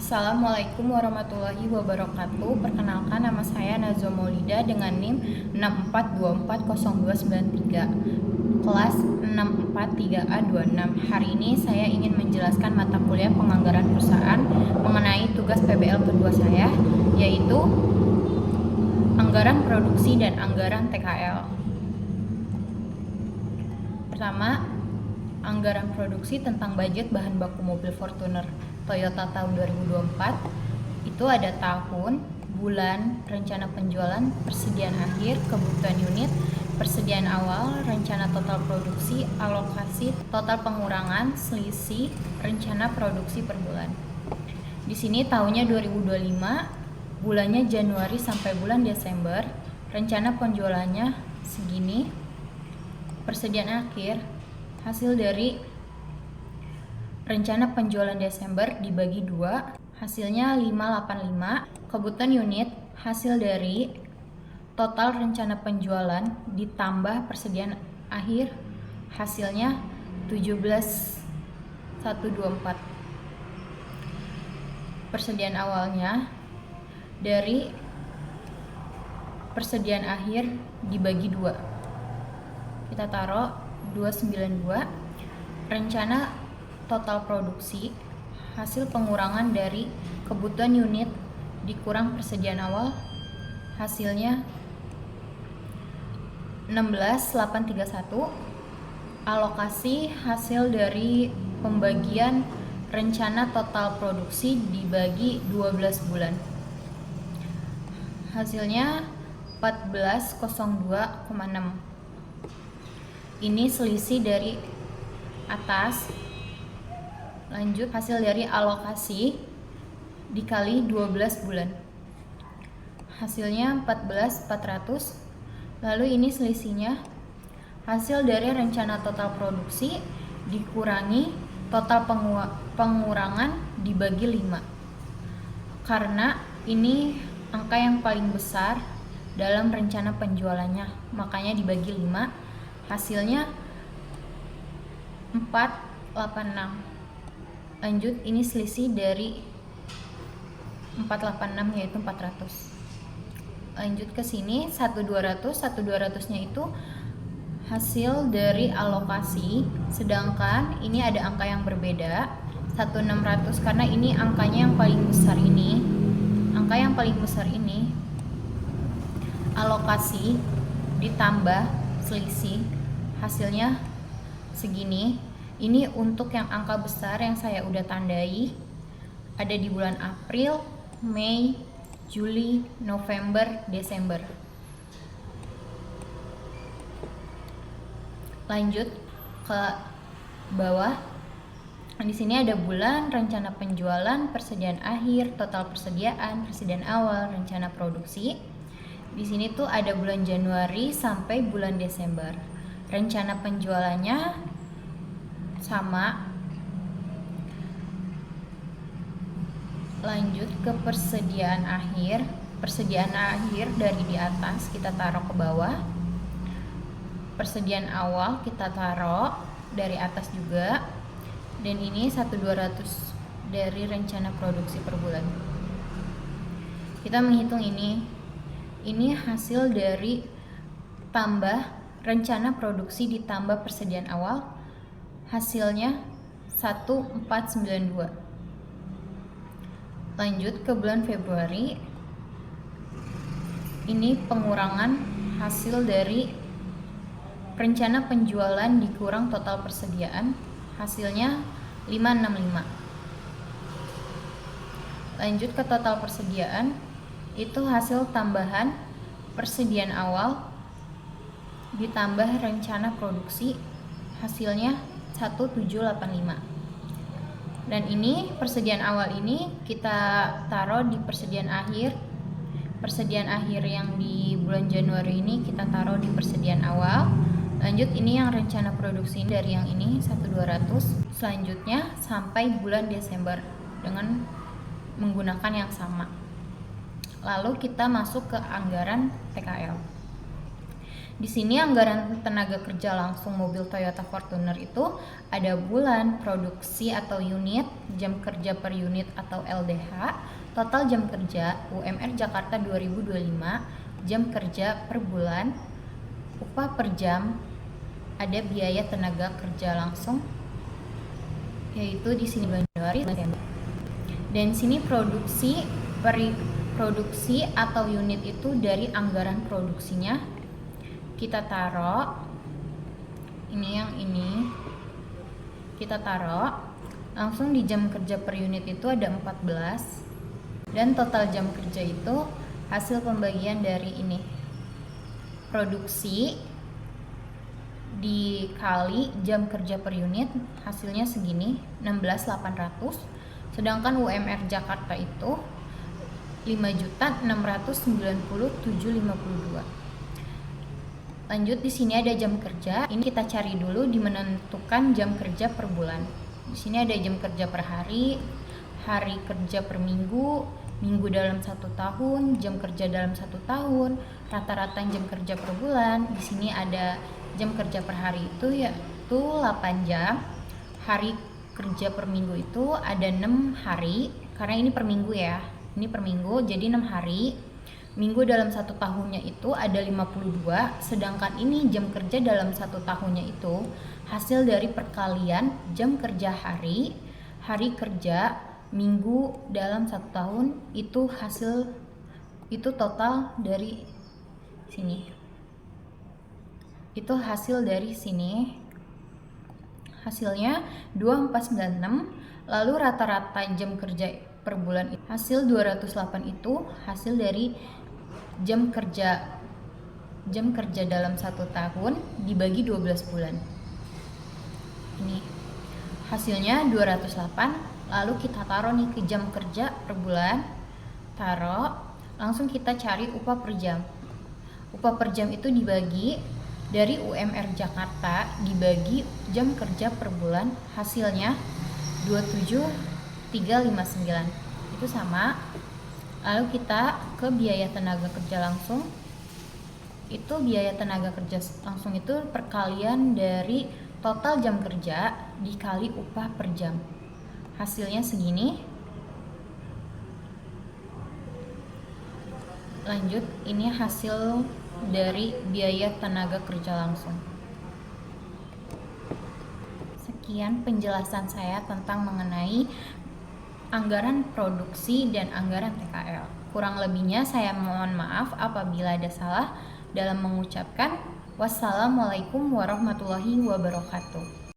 Assalamualaikum warahmatullahi wabarakatuh. Perkenalkan, nama saya Nazwa Maulida dengan NIM 642409293, kelas 643A26. Hari ini saya ingin menjelaskan mata kuliah penganggaran perusahaan mengenai tugas PBL kedua saya, yaitu anggaran produksi dan anggaran TKL. Pertama, anggaran produksi tentang budget bahan baku mobil Fortuner Toyota tahun 2024. Itu ada tahun, bulan, rencana penjualan, persediaan akhir, kebutuhan unit, persediaan awal, rencana total produksi, alokasi, total pengurangan, selisih, rencana produksi per bulan. Di sini tahunnya 2025, bulannya Januari sampai bulan Desember, rencana penjualannya segini, persediaan akhir, hasil dari rencana penjualan Desember dibagi 2, hasilnya 585. Kebutuhan unit, hasil dari total rencana penjualan ditambah persediaan akhir, hasilnya 17.124. Persediaan awalnya dari persediaan akhir dibagi 2, kita taruh 292. Rencana total produksi, hasil pengurangan dari kebutuhan unit dikurang persediaan awal, hasilnya 16.831. Alokasi, hasil dari pembagian rencana total produksi dibagi 12 bulan, hasilnya 1402,6. Ini selisih dari atas. Lanjut, hasil dari alokasi dikali 12 bulan, hasilnya 14.400. Lalu ini selisihnya, hasil dari rencana total produksi dikurangi total pengurangan dibagi 5. Karena ini angka yang paling besar dalam rencana penjualannya, makanya dibagi 5, hasilnya 486. Lanjut, ini selisih dari 486 yaitu 400. Lanjut ke sini 1200 nya itu hasil dari alokasi, sedangkan ini ada angka yang berbeda 1600 karena ini angkanya yang paling besar ini. Angka yang paling besar ini alokasi ditambah selisih, hasilnya segini. Ini untuk yang angka besar yang saya udah tandai, ada di bulan April, Mei, Juli, November, Desember. Lanjut ke bawah. Di sini ada bulan, rencana penjualan, persediaan akhir, total persediaan, persediaan awal, rencana produksi. Di sini tuh ada bulan Januari sampai bulan Desember. Rencana penjualannya sama. Lanjut ke persediaan akhir. Persediaan akhir dari di atas kita taruh ke bawah. Persediaan awal kita taruh dari atas juga. Dan ini 1.200 dari rencana produksi per bulan. Kita menghitung ini. Ini hasil dari tambah rencana produksi ditambah persediaan awal, hasilnya 1492. Lanjut ke bulan Februari. Ini pengurangan hasil dari rencana penjualan dikurang total persediaan, hasilnya 565. Lanjut ke total persediaan, itu hasil tambahan persediaan awal ditambah rencana produksi, hasilnya 1785. Dan ini persediaan awal ini kita taruh di persediaan akhir. Persediaan akhir yang di bulan Januari ini kita taruh di persediaan awal. Lanjut, ini yang rencana produksi dari yang ini 1.200. Selanjutnya sampai bulan Desember dengan menggunakan yang sama. Lalu kita masuk ke anggaran TKL. Di sini anggaran tenaga kerja langsung mobil Toyota Fortuner itu ada bulan, produksi atau unit, jam kerja per unit atau LDH, total jam kerja, UMR Jakarta 2025, jam kerja per bulan, upah per jam, ada biaya tenaga kerja langsung, yaitu di sini Januari, dan sini produksi atau unit itu dari anggaran produksinya kita taruh ini kita taruh langsung di jam kerja per unit itu ada 14, dan total jam kerja itu hasil pembagian dari ini produksi dikali jam kerja per unit, hasilnya segini 16.800, sedangkan UMR Jakarta itu 5.697.052. Lanjut, di sini ada jam kerja. Ini kita cari dulu di menentukan jam kerja per bulan. Di sini ada jam kerja per hari, hari kerja per minggu, minggu dalam 1 tahun, jam kerja dalam 1 tahun, rata-rata jam kerja per bulan. Di sini ada jam kerja per hari itu yaitu 8 jam. Hari kerja per minggu itu ada 6 hari, karena ini per minggu ya. Ini per minggu, jadi 6 hari. Minggu dalam 1 tahunnya itu ada 52, sedangkan ini jam kerja dalam 1 tahunnya itu hasil dari perkalian jam kerja hari, hari kerja, minggu dalam 1 tahun, itu hasil, itu total dari sini. Itu hasil dari sini. Hasilnya 2496, lalu rata-rata jam kerja per bulan hasil 208 itu hasil dari jam kerja dalam 1 tahun dibagi 12 bulan. Ini hasilnya 208, lalu kita taruh nih ke jam kerja per bulan, taruh, langsung kita cari upah per jam. Upah per jam itu dibagi dari UMR Jakarta dibagi jam kerja per bulan, hasilnya 27.359, itu sama. Lalu kita ke biaya tenaga kerja langsung. Itu biaya tenaga kerja langsung itu perkalian dari total jam kerja dikali upah per jam. Hasilnya segini. Lanjut, ini hasil dari biaya tenaga kerja langsung. Sekian penjelasan saya tentang mengenai anggaran produksi dan anggaran TKL. Kurang lebihnya saya mohon maaf apabila ada salah dalam mengucapkan. Wassalamualaikum warahmatullahi wabarakatuh.